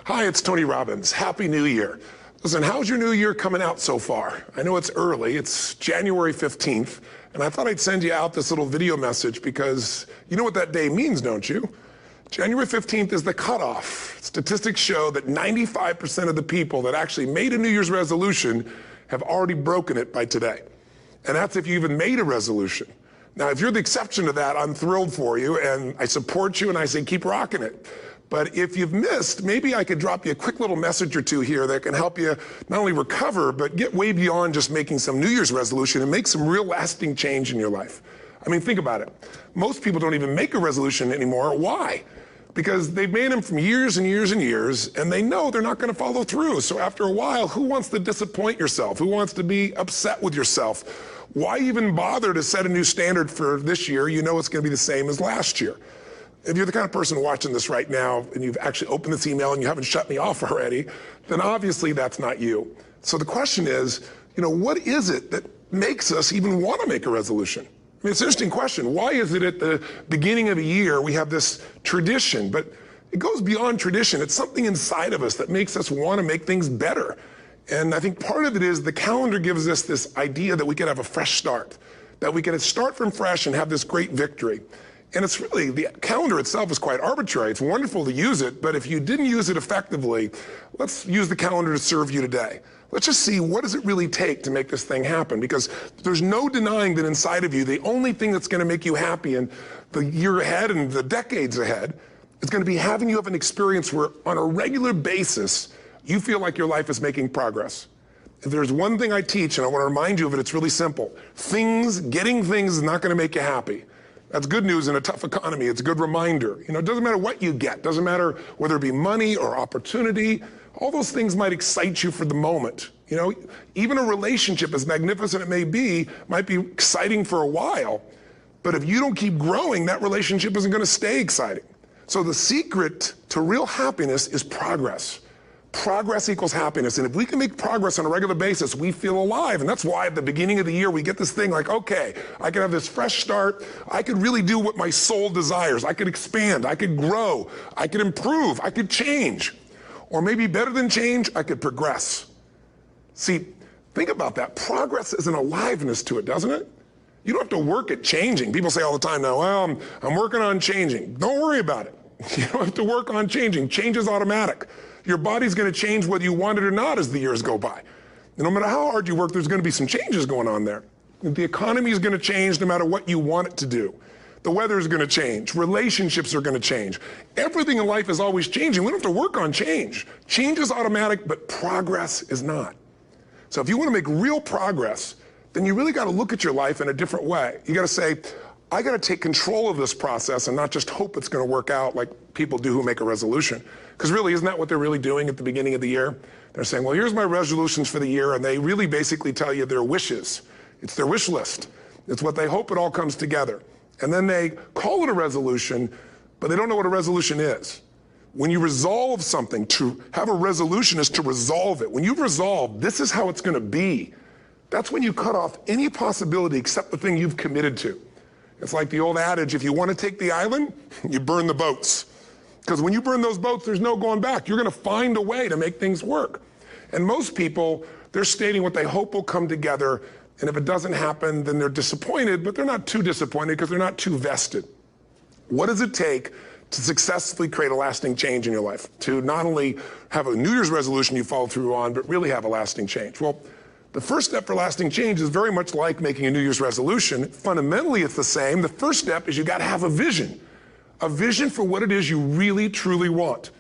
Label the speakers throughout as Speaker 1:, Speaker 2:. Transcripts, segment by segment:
Speaker 1: Hi, it's Tony Robbins. Happy New Year. Listen, how's your new year coming out so far? I know it's early. It's January 15th, and I thought I'd send you out this little video message because you know what that day means, don't you? January 15th is the cutoff. Statistics show that 95% of the people that actually made a New Year's resolution have already broken it by today. And that's if you even made a resolution. Now, if you're the exception to that, I'm thrilled for you, and I support you, and I say keep rocking it. But if you've missed, maybe I could drop you a quick little message or two here that can help you not only recover, but get way beyond just making some New Year's resolution and make some real lasting change in your life. I mean, think about it. Most people don't even make a resolution anymore. Why? Because they've made them from years and years and years, and they know they're not going to follow through. So after a while, who wants to disappoint yourself? Who wants to be upset with yourself? Why even bother to set a new standard for this year? You know it's going to be the same as last year. If you're the kind of person watching this right now and you've actually opened this email and you haven't shut me off already, then obviously that's not you. So the question is, what is it that makes us even want to make a resolution? I mean, it's an interesting question. Why is it at the beginning of a year we have this tradition? But it goes beyond tradition. It's something inside of us that makes us want to make things better. And I think part of it is the calendar gives us this idea that we could have a fresh start, that we can start from fresh and have this great victory. And it's really, the calendar itself is quite arbitrary. It's wonderful to use it, but if you didn't use it effectively, let's use the calendar to serve you today. Let's just see, what does it really take to make this thing happen? Because there's no denying that inside of you, the only thing that's going to make you happy in the year ahead and the decades ahead is going to be having you have an experience where on a regular basis, you feel like your life is making progress. If there's one thing I teach, and I want to remind you of it, it's really simple. Getting things is not going to make you happy. That's good news in a tough economy. It's a good reminder. It doesn't matter what you get. Doesn't matter whether it be money or opportunity. All those things might excite you for the moment. Even a relationship, as magnificent it may be, might be exciting for a while. But if you don't keep growing, that relationship isn't going to stay exciting. So the secret to real happiness is progress. Progress equals happiness. And if we can make progress on a regular basis, we feel alive. And that's why at the beginning of the year, we get this thing like, okay, I can have this fresh start. I could really do what my soul desires. I could expand. I could grow. I could improve. I could change. Or maybe better than change, I could progress. See, think about that. Progress is an aliveness to it, doesn't it? You don't have to work at changing. People say all the time now, well, I'm working on changing. Don't worry about it. You don't have to work on changing. Change is automatic. Your body's going to change whether you want it or not as the years go by. And no matter how hard you work, there's going to be some changes going on there. The economy is going to change no matter what you want it to do. The weather is going to change. Relationships are going to change. Everything in life is always changing. We don't have to work on change. Change is automatic, but progress is not. So if you want to make real progress, then you really got to look at your life in a different way. You got to say, I got to take control of this process and not just hope it's going to work out like people do who make a resolution. Because really, isn't that what they're really doing at the beginning of the year? They're saying, well, here's my resolutions for the year, and they really basically tell you their wishes. It's their wish list. It's what they hope it all comes together. And then they call it a resolution, but they don't know what a resolution is. When you resolve something, to have a resolution is to resolve it. When you've resolved, this is how it's going to be. That's when you cut off any possibility except the thing you've committed to. It's like the old adage, if you want to take the island, you burn the boats. Because when you burn those boats, there's no going back. You're going to find a way to make things work. And most people, they're stating what they hope will come together. And if it doesn't happen, then they're disappointed, but they're not too disappointed because they're not too vested. What does it take to successfully create a lasting change in your life? To not only have a New Year's resolution you follow through on, but really have a lasting change? Well, the first step for lasting change is very much like making a New Year's resolution. Fundamentally, it's the same. The first step is you got to have a vision for what it is you really, truly want.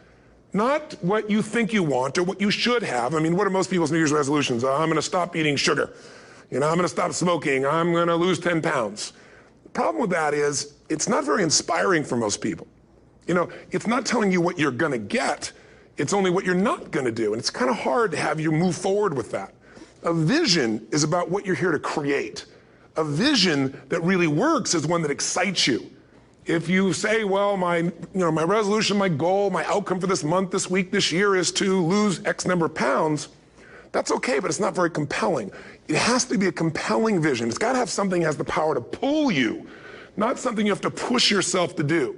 Speaker 1: Not what you think you want or what you should have. I mean, what are most people's New Year's resolutions? I'm going to stop eating sugar. I'm going to stop smoking. I'm going to lose 10 pounds. The problem with that is it's not very inspiring for most people. It's not telling you what you're going to get. It's only what you're not going to do. And it's kind of hard to have you move forward with that. A vision is about what you're here to create. A vision that really works is one that excites you. If you say, well, my resolution, my goal, my outcome for this month, this week, this year is to lose X number of pounds, that's okay, but it's not very compelling. It has to be a compelling vision. It's got to have something that has the power to pull you, not something you have to push yourself to do.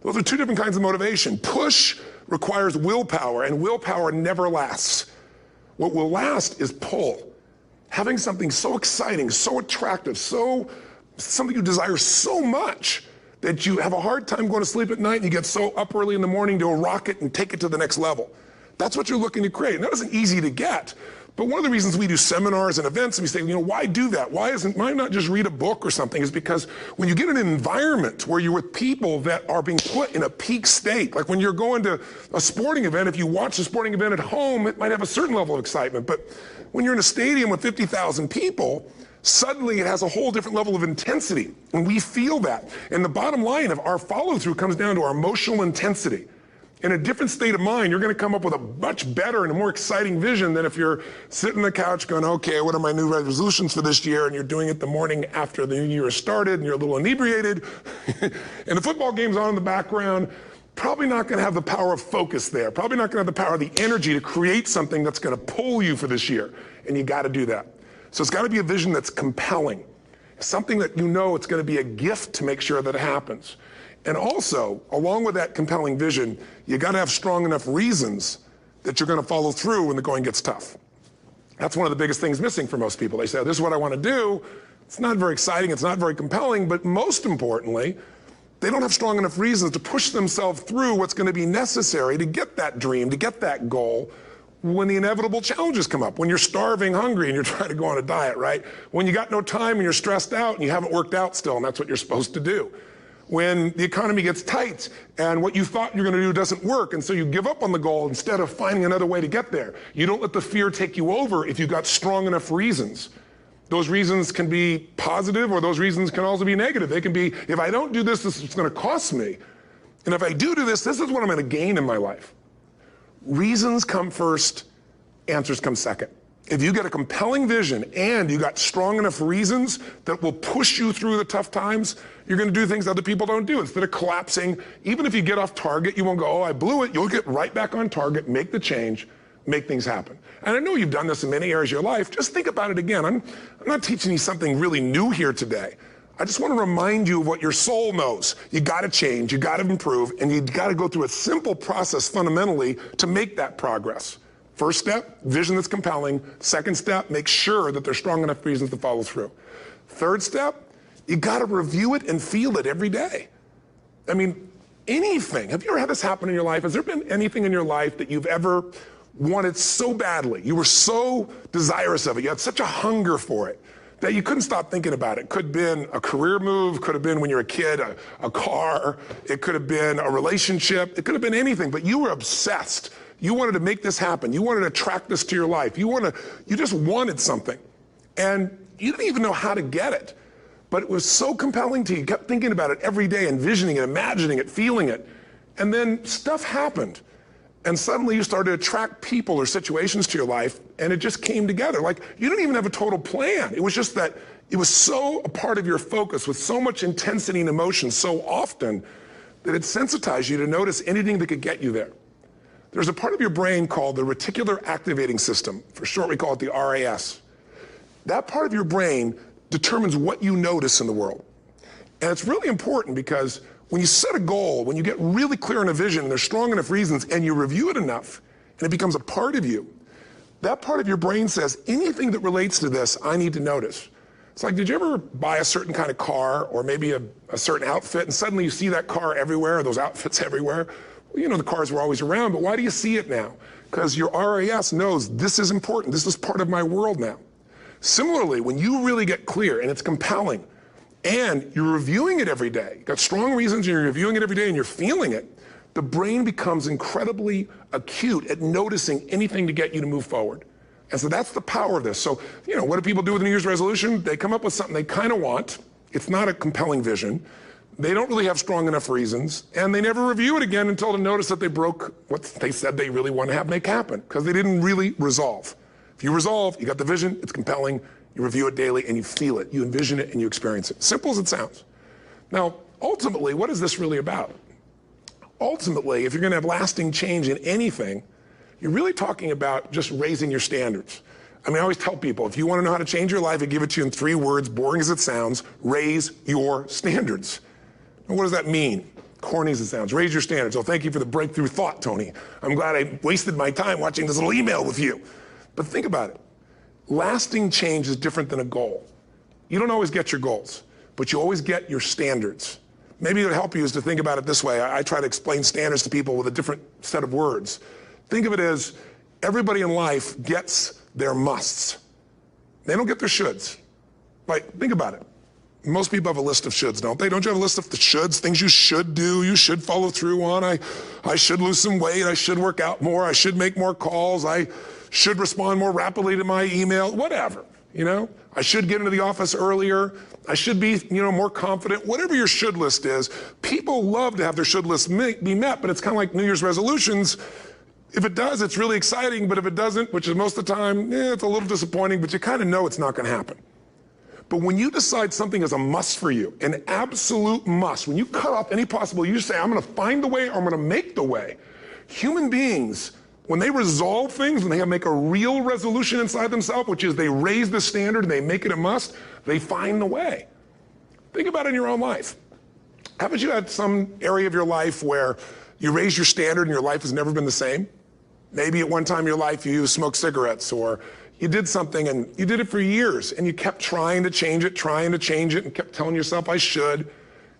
Speaker 1: Those are two different kinds of motivation. Push requires willpower, and willpower never lasts. What will last is pull. Having something so exciting, so attractive, something you desire so much that you have a hard time going to sleep at night and you get so up early in the morning to rock it and take it to the next level. That's what you're looking to create. And that isn't easy to get. But one of the reasons we do seminars and events and we say, why do that? Why not just read a book or something? Is because when you get in an environment where you're with people that are being put in a peak state, like when you're going to a sporting event, if you watch a sporting event at home, it might have a certain level of excitement. But when you're in a stadium with 50,000 people, suddenly it has a whole different level of intensity. And we feel that. And the bottom line of our follow-through comes down to our emotional intensity. In a different state of mind, you're going to come up with a much better and a more exciting vision than if you're sitting on the couch going, okay, what are my new resolutions for this year? And you're doing it the morning after the new year started and you're a little inebriated and the football game's on in the background. Probably not going to have the power of focus there. Probably not going to have the power of the energy to create something that's going to pull you for this year. And you got to do that. So it's got to be a vision that's compelling. Something that it's going to be a gift to make sure that it happens. And also, along with that compelling vision, you got to have strong enough reasons that you're going to follow through when the going gets tough. That's one of the biggest things missing for most people. They say, this is what I want to do. It's not very exciting. It's not very compelling. But most importantly, they don't have strong enough reasons to push themselves through what's going to be necessary to get that dream, to get that goal when the inevitable challenges come up. When you're starving, hungry, and you're trying to go on a diet, right? When you got no time and you're stressed out and you haven't worked out still, and that's what you're supposed to do. When the economy gets tight and what you thought you're going to do doesn't work, and so you give up on the goal instead of finding another way to get there. You don't let the fear take you over if you've got strong enough reasons. Those reasons can be positive, or those reasons can also be negative. They can be, if I don't do this, this is what's going to cost me. And if I do this, this is what I'm going to gain in my life. Reasons come first, answers come second. If you get a compelling vision and you got strong enough reasons that will push you through the tough times, you're going to do things other people don't do. Instead of collapsing, even if you get off target, you won't go, oh, I blew it. You'll get right back on target, make the change, make things happen. And I know you've done this in many areas of your life. Just think about it again. I'm not teaching you something really new here today. I just want to remind you of what your soul knows. You got to change, you got to improve, and you got to go through a simple process fundamentally to make that progress. First step, vision that's compelling. Second step, make sure that there's strong enough reasons to follow through. Third step, you got to review it and feel it every day. I mean, anything. Have you ever had this happen in your life? Has there been anything in your life that you've ever wanted so badly? You were so desirous of it. You had such a hunger for it that you couldn't stop thinking about it. Could have been a career move, could have been when you were a kid, a car, it could have been a relationship, it could have been anything, but you were obsessed. You wanted to make this happen. You wanted to attract this to your life. You just wanted something. And you didn't even know how to get it. But it was so compelling to you. You kept thinking about it every day, envisioning it, imagining it, feeling it. And then stuff happened. And suddenly you started to attract people or situations to your life, and it just came together. Like, you didn't even have a total plan. It was just that it was so a part of your focus with so much intensity and emotion so often that it sensitized you to notice anything that could get you there. There's a part of your brain called the reticular activating system. For short, we call it the RAS. That part of your brain determines what you notice in the world. And it's really important because when you set a goal, when you get really clear on a vision, and there's strong enough reasons, and you review it enough, and it becomes a part of you, that part of your brain says, anything that relates to this, I need to notice. It's like, did you ever buy a certain kind of car or maybe a certain outfit, and suddenly you see that car everywhere, or those outfits everywhere? Well, the cars were always around, but why do you see it now? Because your RAS knows this is important. This is part of my world now. Similarly, when you really get clear and it's compelling and you're reviewing it every day, you've got strong reasons and you're reviewing it every day and you're feeling it, the brain becomes incredibly acute at noticing anything to get you to move forward. And so that's the power of this. So, what do people do with a New Year's resolution? They come up with something they kind of want. It's not a compelling vision. They don't really have strong enough reasons, and they never review it again until they notice that they broke what they said they really want to have make happen, because they didn't really resolve. If you resolve, you got the vision, it's compelling, you review it daily, and you feel it. You envision it, and you experience it. Simple as it sounds. Now, ultimately, what is this really about? Ultimately, if you're going to have lasting change in anything, you're really talking about just raising your standards. I mean, I always tell people, if you want to know how to change your life, I give it to you in 3 words, boring as it sounds: raise your standards. What does that mean? Corny as it sounds. Raise your standards. Oh, thank you for the breakthrough thought, Tony. I'm glad I wasted my time watching this little email with you. But think about it. Lasting change is different than a goal. You don't always get your goals, but you always get your standards. Maybe it'll help you is to think about it this way. I try to explain standards to people with a different set of words. Think of it as everybody in life gets their musts. They don't get their shoulds. Like, think about it. Most people have a list of shoulds, don't they? Don't you have a list of the shoulds, things you should do, you should follow through on? I should lose some weight, I should work out more, I should make more calls, I should respond more rapidly to my email, whatever, you know? I should get into the office earlier, I should be, more confident, whatever your should list is. People love to have their should list be met, but it's kind of like New Year's resolutions. If it does, it's really exciting, but if it doesn't, which is most of the time, it's a little disappointing, but you kind of know it's not gonna happen. But when you decide something is a must for you, an absolute must, when you cut off any possible, you say, I'm gonna find the way or I'm gonna make the way. Human beings, when they resolve things, when they make a real resolution inside themselves, which is they raise the standard and they make it a must, they find the way. Think about it in your own life. Haven't you had some area of your life where you raise your standard and your life has never been the same? Maybe at one time in your life you smoked cigarettes, or you did something and you did it for years and you kept trying to change it and kept telling yourself I should.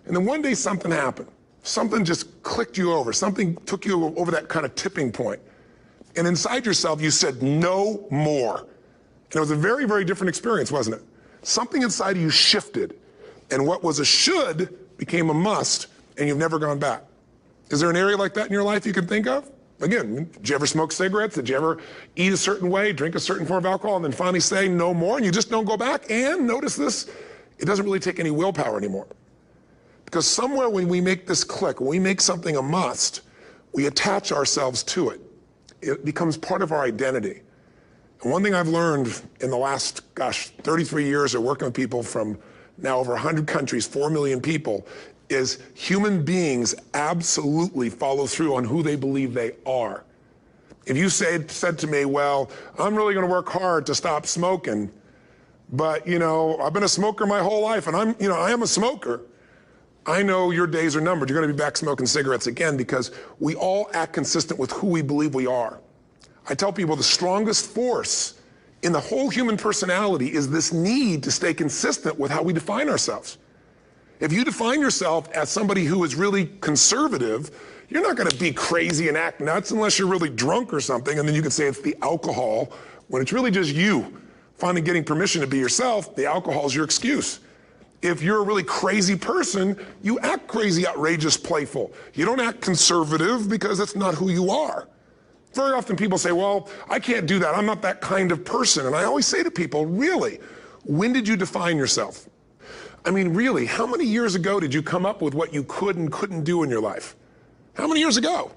Speaker 1: And then one day something happened. Something just clicked you over. Something took you over that kind of tipping point. And inside yourself you said no more. And it was a very, very different experience, wasn't it? Something inside of you shifted and what was a should became a must and you've never gone back. Is there an area like that in your life you can think of? Again, did you ever smoke cigarettes? Did you ever eat a certain way, drink a certain form of alcohol, and then finally say no more, and you just don't go back? And notice this, it doesn't really take any willpower anymore. Because somewhere when we make this click, when we make something a must, we attach ourselves to it. It becomes part of our identity. And one thing I've learned in the last, 33 years of working with people from now over 100 countries, 4 million people, is human beings absolutely follow through on who they believe they are. If you said to me, well, I'm really gonna work hard to stop smoking, but I've been a smoker my whole life and I am a smoker, I know your days are numbered. You're gonna be back smoking cigarettes again because we all act consistent with who we believe we are. I tell people the strongest force in the whole human personality is this need to stay consistent with how we define ourselves. If you define yourself as somebody who is really conservative, you're not gonna be crazy and act nuts unless you're really drunk or something, and then you can say it's the alcohol, when it's really just you finally getting permission to be yourself. The alcohol is your excuse. If you're a really crazy person, you act crazy, outrageous, playful. You don't act conservative because that's not who you are. Very often people say, well, I can't do that. I'm not that kind of person. And I always say to people, really, when did you define yourself? I mean, really, how many years ago did you come up with what you could and couldn't do in your life? How many years ago?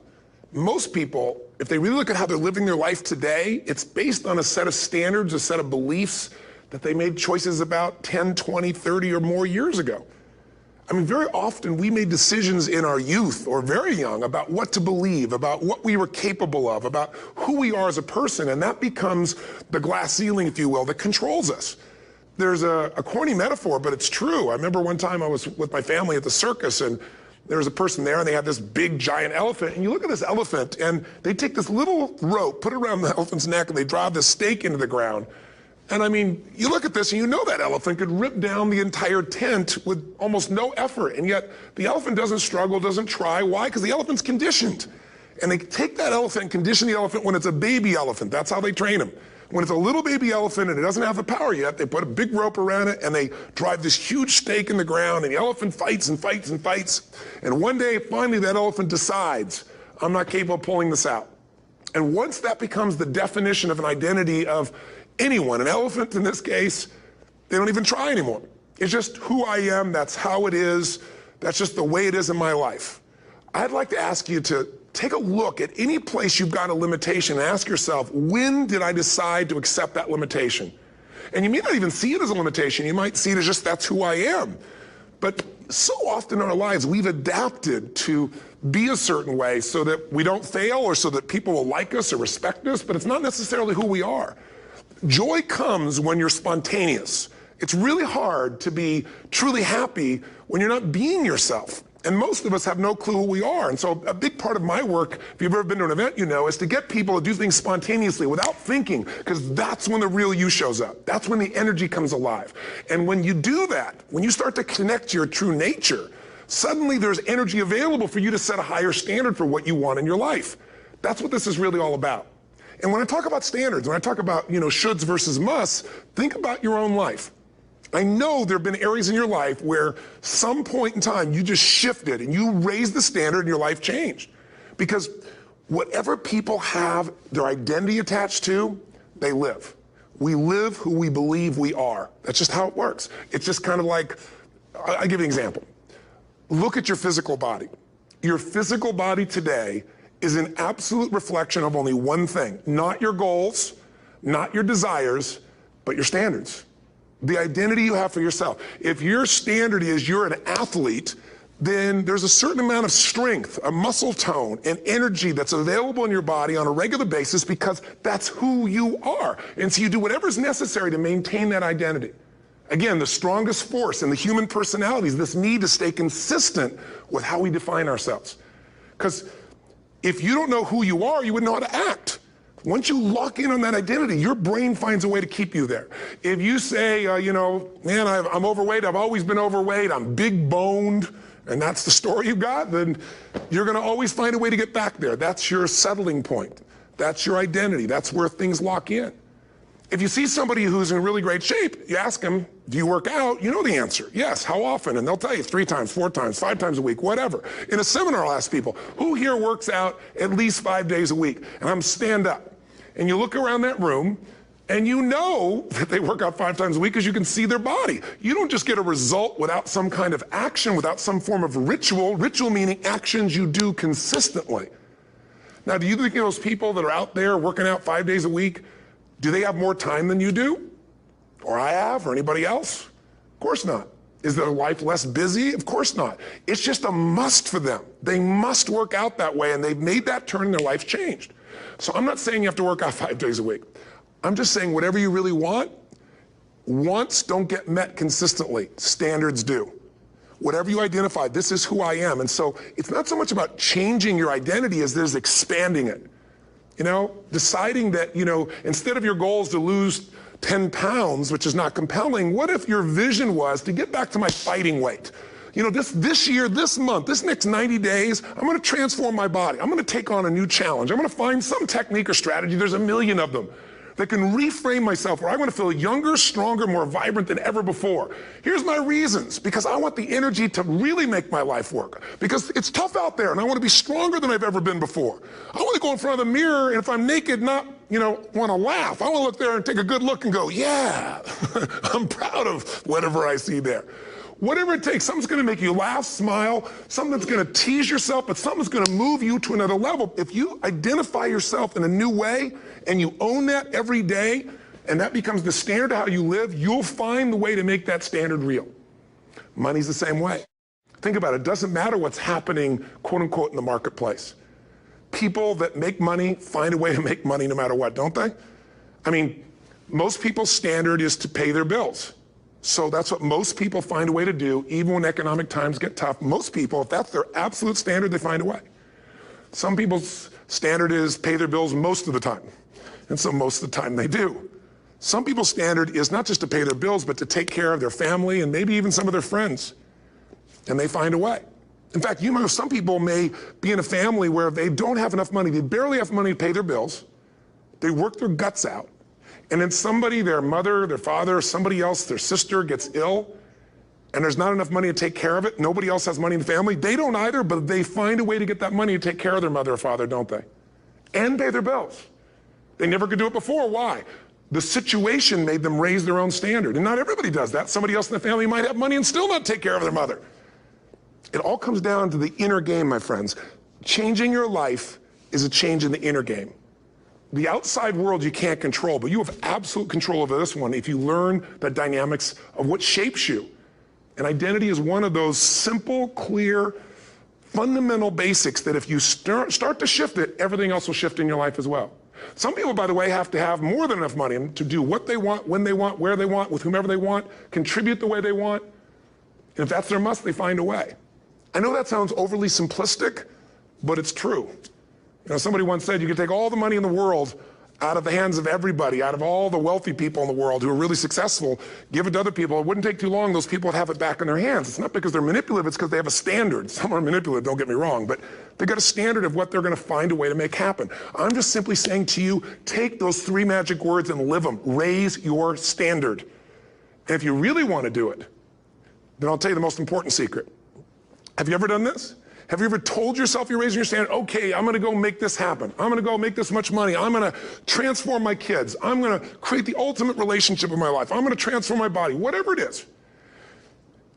Speaker 1: Most people, if they really look at how they're living their life today, it's based on a set of standards, a set of beliefs that they made choices about 10, 20, 30 or more years ago. I mean, very often we made decisions in our youth or very young about what to believe, about what we were capable of, about who we are as a person, and that becomes the glass ceiling, if you will, that controls us. There's a corny metaphor, but it's true. I remember one time I was with my family at the circus and there was a person there and they had this big giant elephant, and you look at this elephant and they take this little rope, put it around the elephant's neck, and they drive this stake into the ground. And I mean, you look at this and you know that elephant could rip down the entire tent with almost no effort, and yet the elephant doesn't struggle, doesn't try. Why? Because the elephant's conditioned. And they take that elephant and condition the elephant when it's a baby elephant. That's how they train him. When it's a little baby elephant and it doesn't have the power yet, they put a big rope around it and they drive this huge stake in the ground, and the elephant fights and fights and fights. And one day, finally, that elephant decides, I'm not capable of pulling this out. And once that becomes the definition of an identity of anyone, an elephant in this case, they don't even try anymore. It's just who I am, that's how it is, that's just the way it is in my life. I'd like to ask you to take a look at any place you've got a limitation and ask yourself, when did I decide to accept that limitation? And you may not even see it as a limitation. You might see it as just that's who I am. But so often in our lives, we've adapted to be a certain way so that we don't fail or so that people will like us or respect us, but it's not necessarily who we are. Joy comes when you're spontaneous. It's really hard to be truly happy when you're not being yourself. And most of us have no clue who we are. And so a big part of my work, if you've ever been to an event, you know, is to get people to do things spontaneously without thinking, because that's when the real you shows up. That's when the energy comes alive. And when you do that, when you start to connect to your true nature, suddenly there's energy available for you to set a higher standard for what you want in your life. That's what this is really all about. And when I talk about standards, when I talk about, you know, shoulds versus musts, think about your own life. I know there have been areas in your life where some point in time you just shifted and you raised the standard and your life changed. Because whatever people have their identity attached to, they live. We live who we believe we are. That's just how it works. It's just kind of like, I'll give you an example. Look at your physical body. Your physical body today is an absolute reflection of only one thing, not your goals, not your desires, but your standards. The identity you have for yourself. If your standard is you're an athlete, then there's a certain amount of strength, a muscle tone, and energy that's available in your body on a regular basis because that's who you are. And so you do whatever's necessary to maintain that identity. Again, the strongest force in the human personality is this need to stay consistent with how we define ourselves. Because if you don't know who you are, you wouldn't know how to act. Once you lock in on that identity, your brain finds a way to keep you there. If you say, you know, man, I'm overweight, I've always been overweight, I'm big boned, and that's the story you got, then you're gonna always find a way to get back there. That's your settling point. That's your identity. That's where things lock in. If you see somebody who's in really great shape, you ask them, do you work out? You know the answer. Yes, how often? And they'll tell you 3 times, 4 times, 5 times a week, whatever. In a seminar, I'll ask people, who here works out at least 5 days a week? And I'm stand up. And you look around that room, and you know that they work out 5 times a week because you can see their body. You don't just get a result without some kind of action, without some form of ritual. Ritual meaning actions you do consistently. Now, do you think those people that are out there working out 5 days a week, do they have more time than you do? Or I have, or anybody else? Of course not. Is their life less busy? Of course not. It's just a must for them. They must work out that way, and they've made that turn and their life changed. So I'm not saying you have to work out 5 days a week. I'm just saying whatever you really want, wants don't get met consistently. Standards do. Whatever you identify, this is who I am. And so it's not so much about changing your identity as there's expanding it. You know, deciding that, you know, instead of your goals to lose 10 pounds, which is not compelling, what if your vision was to get back to my fighting weight? You know, this year, this month, this next 90 days, I'm gonna transform my body. I'm gonna take on a new challenge. I'm gonna find some technique or strategy, there's a million of them, that can reframe myself where I wanna feel younger, stronger, more vibrant than ever before. Here's my reasons, because I want the energy to really make my life work. Because it's tough out there, and I wanna be stronger than I've ever been before. I wanna go in front of the mirror, and if I'm naked, not, you know, wanna laugh. I wanna look there and take a good look and go, yeah, I'm proud of whatever I see there. Whatever it takes, something's gonna make you laugh, smile, something that's gonna tease yourself, but something's gonna move you to another level. If you identify yourself in a new way and you own that every day, and that becomes the standard of how you live, you'll find the way to make that standard real. Money's the same way. Think about it, it doesn't matter what's happening, quote unquote, in the marketplace. People that make money find a way to make money no matter what, don't they? I mean, most people's standard is to pay their bills. So that's what most people find a way to do, even when economic times get tough. Most people, if that's their absolute standard, they find a way. Some people's standard is pay their bills most of the time. And so most of the time they do. Some people's standard is not just to pay their bills, but to take care of their family and maybe even some of their friends. And they find a way. In fact, you know, some people may be in a family where they don't have enough money. They barely have money to pay their bills. They work their guts out. And then somebody, their mother, their father, somebody else, their sister gets ill, and there's not enough money to take care of it. Nobody else has money in the family. They don't either, but they find a way to get that money to take care of their mother or father, don't they? And pay their bills. They never could do it before. Why? The situation made them raise their own standard. And not everybody does that. Somebody else in the family might have money and still not take care of their mother. It all comes down to the inner game, my friends. Changing your life is a change in the inner game. The outside world you can't control, but you have absolute control over this one if you learn the dynamics of what shapes you. And identity is one of those simple, clear, fundamental basics that if you start to shift it, everything else will shift in your life as well. Some people, by the way, have to have more than enough money to do what they want, when they want, where they want, with whomever they want, contribute the way they want. And if that's their must, they find a way. I know that sounds overly simplistic, but it's true. Somebody once said you could take all the money in the world out of the hands of everybody, out of all the wealthy people in the world who are really successful, give it to other people. It wouldn't take too long, those people would have it back in their hands. It's not because they're manipulative, it's because they have a standard. Some are manipulative, don't get me wrong, but they've got a standard of what they're gonna find a way to make happen. I'm just simply saying to you, take those 3 magic words and live them. Raise your standard. And if you really wanna do it, then I'll tell you the most important secret. Have you ever done this? Have you ever told yourself you're raising your standard? Okay, I'm gonna go make this happen. I'm gonna go make this much money. I'm gonna transform my kids. I'm gonna create the ultimate relationship in my life. I'm gonna transform my body, whatever it is.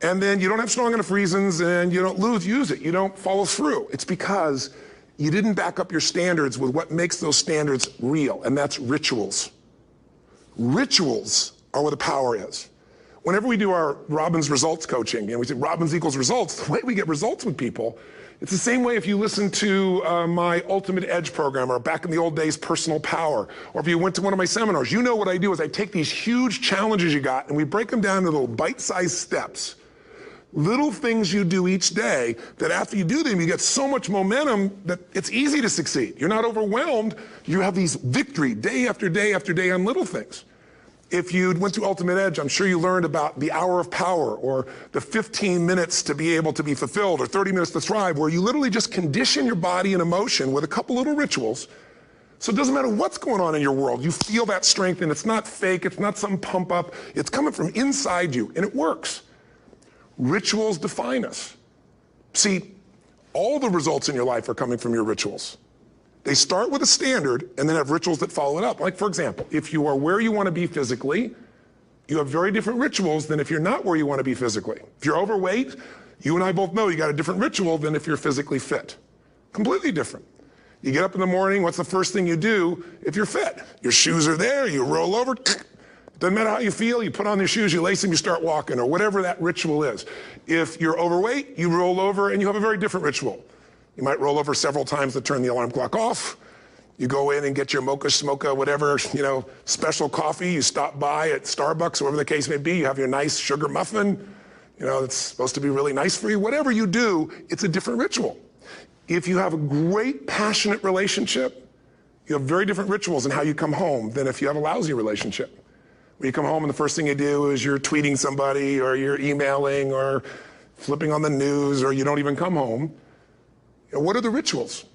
Speaker 1: And then you don't have strong enough reasons and you don't use it. You don't follow through. It's because you didn't back up your standards with what makes those standards real, and that's rituals. Rituals are where the power is. Whenever we do our Robbins results coaching, and we say Robbins equals results, the way we get results with people, it's the same way if you listen to my Ultimate Edge program, or back in the old days, Personal Power, or if you went to one of my seminars. You know what I do is I take these huge challenges you got and we break them down into little bite-sized steps. Little things you do each day that after you do them, you get so much momentum that it's easy to succeed. You're not overwhelmed. You have these victory day after day after day on little things. If you went to Ultimate Edge, I'm sure you learned about the hour of power, or the 15 minutes to be able to be fulfilled, or 30 minutes to thrive, where you literally just condition your body and emotion with a couple little rituals. So it doesn't matter what's going on in your world, you feel that strength, and it's not fake, it's not some pump up, it's coming from inside you, and it works. Rituals define us. See, all the results in your life are coming from your rituals. They start with a standard and then have rituals that follow it up. Like, for example, if you are where you want to be physically, you have very different rituals than if you're not where you want to be physically. If you're overweight, you and I both know you got a different ritual than if you're physically fit. Completely different. You get up in the morning, what's the first thing you do if you're fit? Your shoes are there, you roll over, doesn't matter how you feel, you put on your shoes, you lace them, you start walking, or whatever that ritual is. If you're overweight, you roll over and you have a very different ritual. You might roll over several times to turn the alarm clock off. You go in and get your mocha, smocha, whatever, special coffee. You stop by at Starbucks, or whatever the case may be. You have your nice sugar muffin. It's supposed to be really nice for you. Whatever you do, it's a different ritual. If you have a great, passionate relationship, you have very different rituals in how you come home than if you have a lousy relationship. When you come home and the first thing you do is you're tweeting somebody, or you're emailing, or flipping on the news, or you don't even come home. What are the rituals?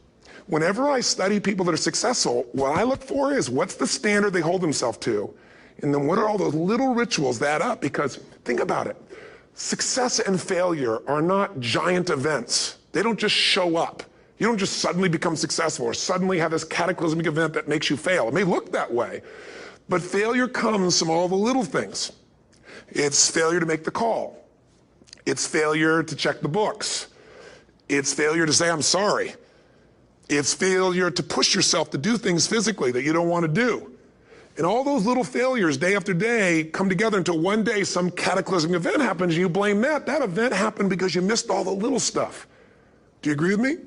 Speaker 1: Whenever I study people that are successful, what I look for is what's the standard they hold themselves to, and then what are all those little rituals that add up? Because think about it. Success and failure are not giant events. They don't just show up. You don't just suddenly become successful or suddenly have this cataclysmic event that makes you fail. It may look that way, but failure comes from all the little things. It's failure to make the call. It's failure to check the books. It's failure to say, I'm sorry. It's failure to push yourself to do things physically that you don't want to do. And all those little failures day after day come together until one day some cataclysmic event happens and you blame that. That event happened because you missed all the little stuff. Do you agree with me?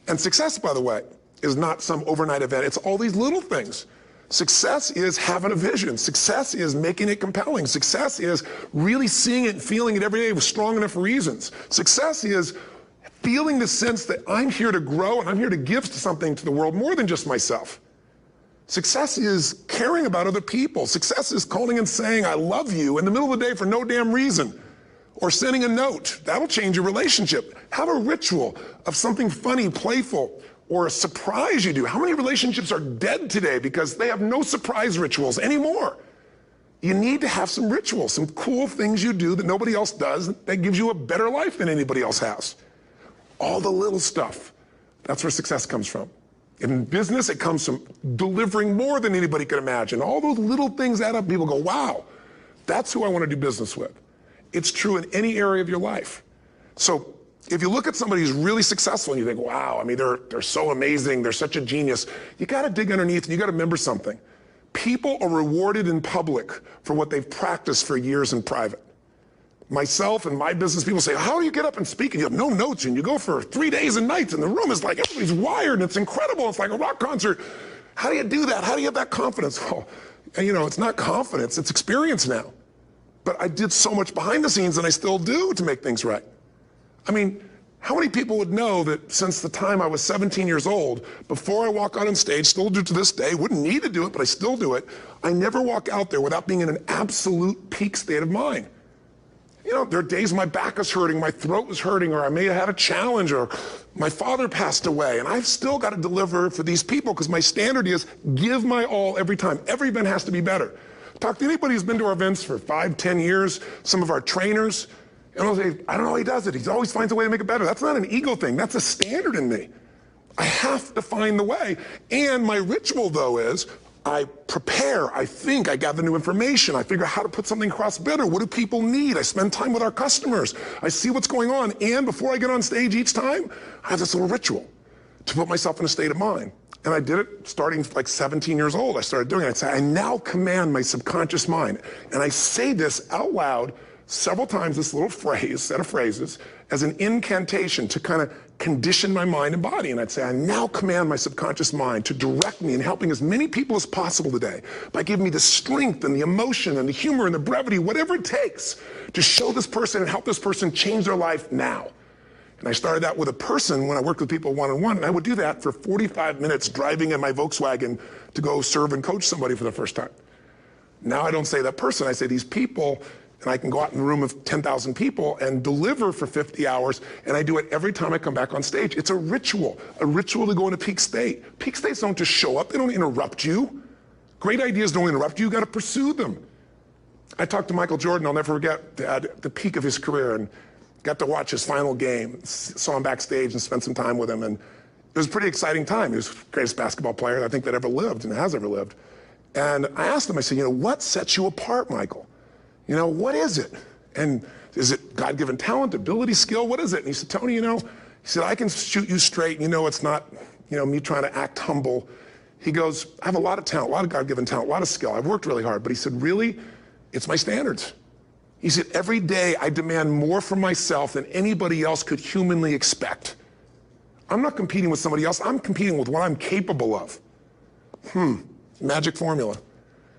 Speaker 1: And success, by the way, is not some overnight event. It's all these little things. Success is having a vision. Success is making it compelling. Success is really seeing it and feeling it every day with strong enough reasons. Success is feeling the sense that I'm here to grow and I'm here to give something to the world more than just myself. Success is caring about other people. Success is calling and saying, I love you in the middle of the day for no damn reason. Or sending a note. That'll change your relationship. Have a ritual of something funny, playful, or a surprise you do. How many relationships are dead today because they have no surprise rituals anymore? You need to have some rituals, some cool things you do that nobody else does that gives you a better life than anybody else has. All the little stuff, that's where success comes from. In business, it comes from delivering more than anybody could imagine. All those little things add up. People go, wow, that's who I want to do business with. It's true in any area of your life. So if you look at somebody who's really successful and you think, wow, I mean, they're so amazing, they're such a genius, you got to dig underneath and you got to remember something. People are rewarded in public for what they've practiced for years in private. Myself and my business people say, how do you get up and speak? And you have no notes and you go for 3 days and nights and the room is like, everybody's wired and it's incredible. It's like a rock concert. How do you do that? How do you have that confidence? Well, it's not confidence, it's experience now. But I did so much behind the scenes and I still do to make things right. I mean, How many people would know that since the time I was 17 years old, before I walk out on stage, still do to this day, wouldn't need to do it, but I still do it, I never walk out there without being in an absolute peak state of mind. You know, there are days my back is hurting, my throat was hurting, or I may have had a challenge, or my father passed away, and I've still got to deliver for these people because my standard is give my all every time. Every event has to be better. Talk to anybody who's been to our events for 5, 10 years, some of our trainers, and I'll say, I don't know how he does it. He always finds a way to make it better. That's not an ego thing. That's a standard in me. I have to find the way. And my ritual, though, is I prepare, I think, I gather new information, I figure out how to put something across better. What do people need? I spend time with our customers. I see what's going on. And before I get on stage each time, I have this little ritual to put myself in a state of mind. And I did it starting like 17 years old. I started doing it. I'd say, I now command my subconscious mind. And I say this out loud several times, this little phrase, set of phrases, as an incantation to kind of condition my mind and body. And I'd say, I now command my subconscious mind to direct me in helping as many people as possible today by giving me the strength and the emotion and the humor and the brevity, whatever it takes to show this person and help this person change their life now. And I started that with a person when I worked with people one-on-one, and I would do that for 45 minutes driving in my Volkswagen to go serve and coach somebody for the first time. Now I don't say that person, I say these people, and I can go out in a room of 10,000 people and deliver for 50 hours, and I do it every time I come back on stage. It's a ritual to go into peak state. Peak states don't just show up, they don't interrupt you. Great ideas don't interrupt you, you gotta pursue them. I talked to Michael Jordan, I'll never forget, at the peak of his career, and got to watch his final game, saw him backstage and spent some time with him, and it was a pretty exciting time. He was the greatest basketball player I think that ever lived and has ever lived. And I asked him, I said, you know, what sets you apart, Michael? You know, what is it? And is it God-given talent, ability, skill? What is it? And he said, Tony, you know, he said, I can shoot you straight. And you know, it's not, you know, me trying to act humble. He goes, I have a lot of talent, a lot of God-given talent, a lot of skill. I've worked really hard. But he said, really, it's my standards. He said, every day I demand more from myself than anybody else could humanly expect. I'm not competing with somebody else. I'm competing with what I'm capable of. Magic formula.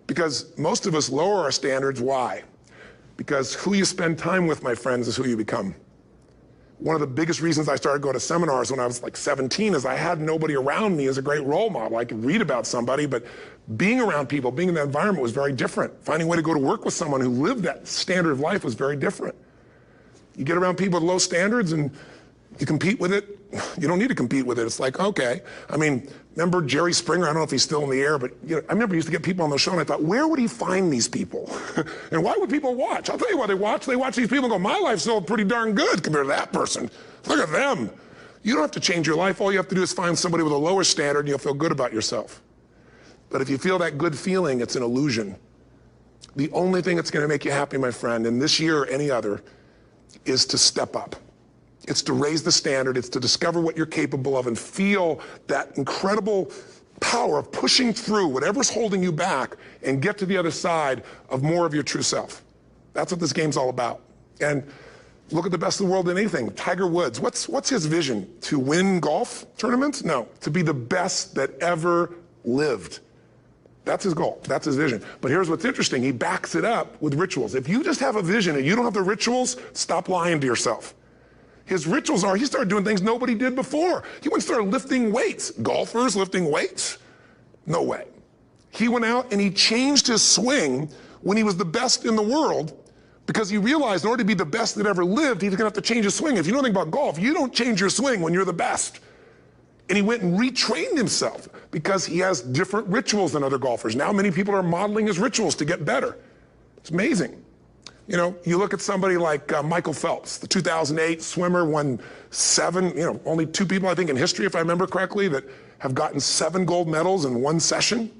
Speaker 1: Because most of us lower our standards. Why? Because who you spend time with, my friends, is who you become. One of the biggest reasons I started going to seminars when I was like 17 is I had nobody around me as a great role model. I could read about somebody, but being around people, being in that environment was very different. Finding a way to go to work with someone who lived that standard of life was very different. You get around people with low standards and you compete with it. You don't need to compete with it. It's like, okay. I mean, remember Jerry Springer? I don't know if he's still in the air, but you know, I remember he used to get people on the show and I thought, where would he find these people? And why would people watch? I'll tell you why they watch. They watch these people and go, my life's still pretty darn good compared to that person. Look at them. You don't have to change your life. All you have to do is find somebody with a lower standard and you'll feel good about yourself. But if you feel that good feeling, it's an illusion. The only thing that's going to make you happy, my friend, and this year or any other, is to step up. It's to raise the standard. It's to discover what you're capable of and feel that incredible power of pushing through whatever's holding you back and get to the other side of more of your true self. That's what this game's all about. And look at the best of the world in anything. Tiger Woods, what's his vision? To win golf tournaments? No, to be the best that ever lived. That's his goal. That's his vision. But here's what's interesting. He backs it up with rituals. If you just have a vision and you don't have the rituals, stop lying to yourself. His rituals are, he started doing things nobody did before. He went and started lifting weights. Golfers lifting weights? No way. He went out and he changed his swing when he was the best in the world because he realized in order to be the best that ever lived, he's gonna have to change his swing. If you know anything about golf, you don't change your swing when you're the best. And he went and retrained himself because he has different rituals than other golfers. Now many people are modeling his rituals to get better. It's amazing. You know, you look at somebody like Michael Phelps, the 2008 swimmer, won 7, you know, only 2 people I think in history, if I remember correctly, that have gotten 7 gold medals in one session.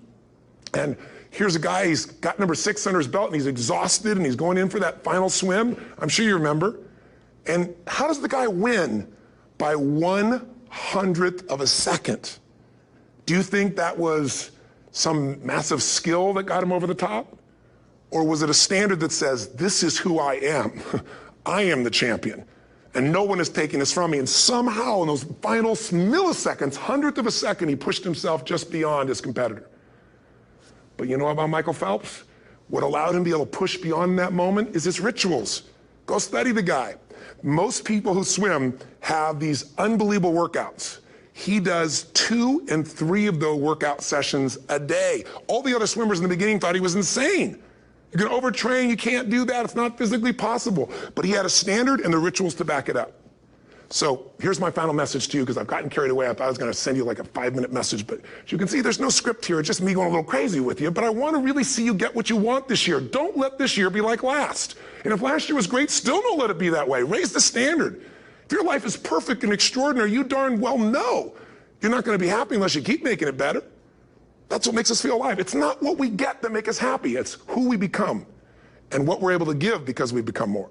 Speaker 1: And here's a guy, he's got number 6 under his belt and he's exhausted and he's going in for that final swim. I'm sure you remember. And how does the guy win? By 1/100th of a second. Do you think that was some massive skill that got him over the top? Or was it a standard that says, this is who I am. I am the champion. And no one is taking this from me. And somehow in those final milliseconds, 100th of a second, he pushed himself just beyond his competitor. But you know about Michael Phelps? What allowed him to be able to push beyond that moment is his rituals. Go study the guy. Most people who swim have these unbelievable workouts. He does 2 and 3 of those workout sessions a day. All the other swimmers in the beginning thought he was insane. You're gonna overtrain, you can't do that, it's not physically possible. But he had a standard and the rituals to back it up. So here's my final message to you, because I've gotten carried away. I thought I was gonna send you like a 5-minute message, but as you can see, there's no script here. It's just me going a little crazy with you, but I wanna really see you get what you want this year. Don't let this year be like last. And if last year was great, still don't let it be that way. Raise the standard. If your life is perfect and extraordinary, you darn well know you're not gonna be happy unless you keep making it better. That's what makes us feel alive. It's not what we get that makes us happy. It's who we become and what we're able to give because we become more.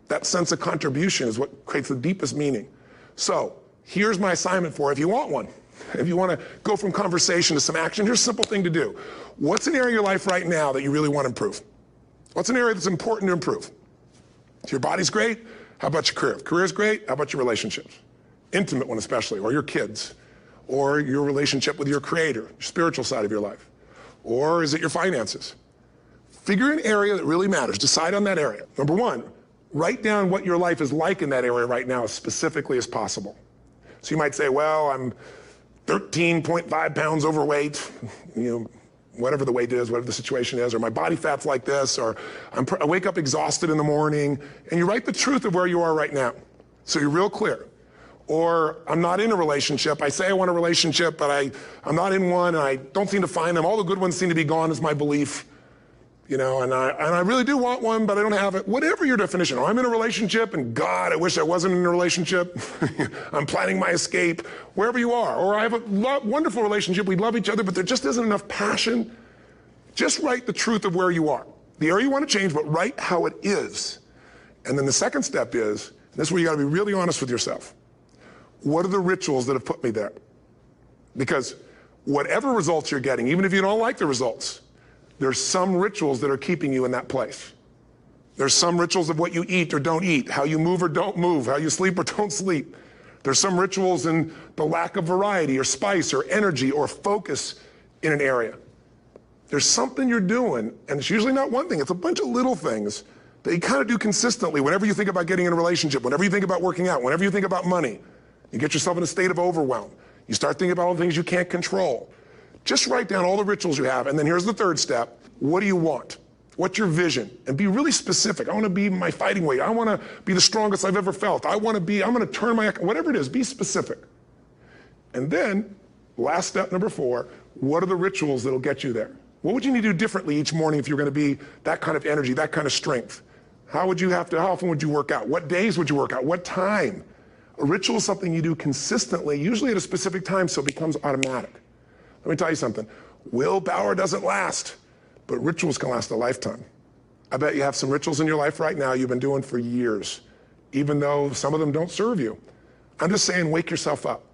Speaker 1: That sense of contribution is what creates the deepest meaning. So here's my assignment for you, if you want one. If you want to go from conversation to some action, here's a simple thing to do. What's an area of your life right now that you really want to improve? What's an area that's important to improve? If your body's great, how about your career? If career's great, how about your relationships? Intimate one especially, or your kids, or your relationship with your creator, your spiritual side of your life. Or is it your finances? Figure an area that really matters. Decide on that area. Number one, write down what your life is like in that area right now as specifically as possible. So you might say, well, I'm 13.5 pounds overweight, whatever the weight is, whatever the situation is, or my body fat's like this, or I wake up exhausted in the morning, and you write the truth of where you are right now. So you're real clear. Or I'm not in a relationship. I say I want a relationship, but I'm not in one, and I don't seem to find them. All the good ones seem to be gone is my belief. And I really do want one, but I don't have it. Whatever your definition. Or I'm in a relationship, and God, I wish I wasn't in a relationship. I'm planning my escape, wherever you are. Or I have a wonderful relationship, we love each other, but there just isn't enough passion. Just write the truth of where you are. The area you want to change, but write how it is. And then the second step is, and this is where you gotta be really honest with yourself. What are the rituals that have put me there? Because whatever results you're getting, even if you don't like the results, there's some rituals that are keeping you in that place. There's some rituals of what you eat or don't eat, how you move or don't move, how you sleep or don't sleep. There's some rituals in the lack of variety or spice or energy or focus in an area. There's something you're doing, and it's usually not one thing, it's a bunch of little things that you kind of do consistently whenever you think about getting in a relationship, whenever you think about working out, whenever you think about money. You get yourself in a state of overwhelm. You start thinking about all the things you can't control. Just write down all the rituals you have, and then here's the third step. What do you want? What's your vision? And be really specific. I want to be my fighting weight. I want to be the strongest I've ever felt. I'm going to turn my, whatever it is, be specific. And then, last step, number 4, what are the rituals that'll get you there? What would you need to do differently each morning if you're going to be that kind of energy, that kind of strength? How often would you work out? What days would you work out? What time? A ritual is something you do consistently, usually at a specific time, so it becomes automatic. Let me tell you something. Willpower doesn't last, but rituals can last a lifetime. I bet you have some rituals in your life right now you've been doing for years, even though some of them don't serve you. I'm just saying, wake yourself up.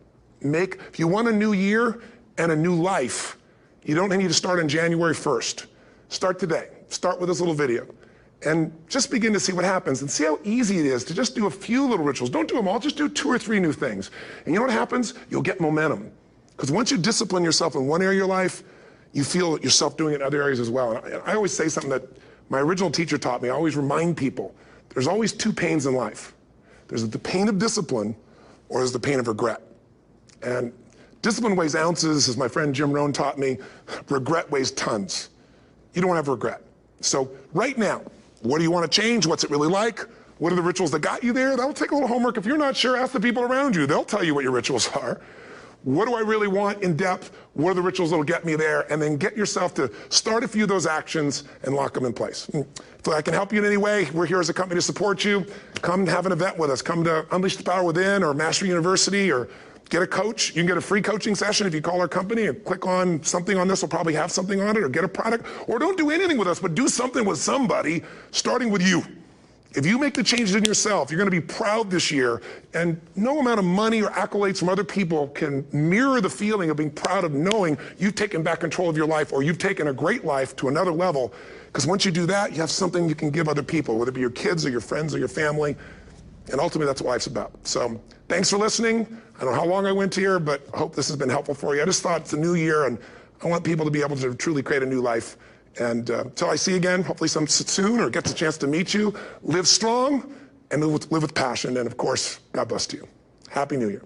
Speaker 1: If you want a new year and a new life, you don't need to start on January 1st. Start today. Start with this little video. And just begin to see what happens and see how easy it is to just do a few little rituals. Don't do them all, just do 2 or 3 new things. And you know what happens? You'll get momentum. Because once you discipline yourself in one area of your life, you feel yourself doing it in other areas as well. And I always say something that my original teacher taught me. I always remind people, there's always 2 pains in life. There's the pain of discipline, or there's the pain of regret. And discipline weighs ounces, as my friend Jim Rohn taught me. Regret weighs tons. You don't want to have regret. So right now, what do you want to change? What's it really like? What are the rituals that got you there? That'll take a little homework. If you're not sure, ask the people around you. They'll tell you what your rituals are. What do I really want in depth? What are the rituals that'll get me there? And then get yourself to start a few of those actions and lock them in place. If I can help you in any way, we're here as a company to support you. Come have an event with us. Come to Unleash the Power Within or Mastery University, or get a coach. You can get a free coaching session if you call our company and click on something on this. Will probably have something on it, or get a product. Or don't do anything with us, but do something with somebody, starting with you. If you make the changes in yourself, you're going to be proud this year, and no amount of money or accolades from other people can mirror the feeling of being proud of knowing you've taken back control of your life, or you've taken a great life to another level. Because once you do that, you have something you can give other people, whether it be your kids or your friends or your family. And ultimately, that's what life's about. So thanks for listening. I don't know how long I went here, but I hope this has been helpful for you. I just thought it's a new year, and I want people to be able to truly create a new life. And until I see you again, hopefully soon, or gets a chance to meet you, live strong, and live with passion. And of course, God bless to you. Happy New Year.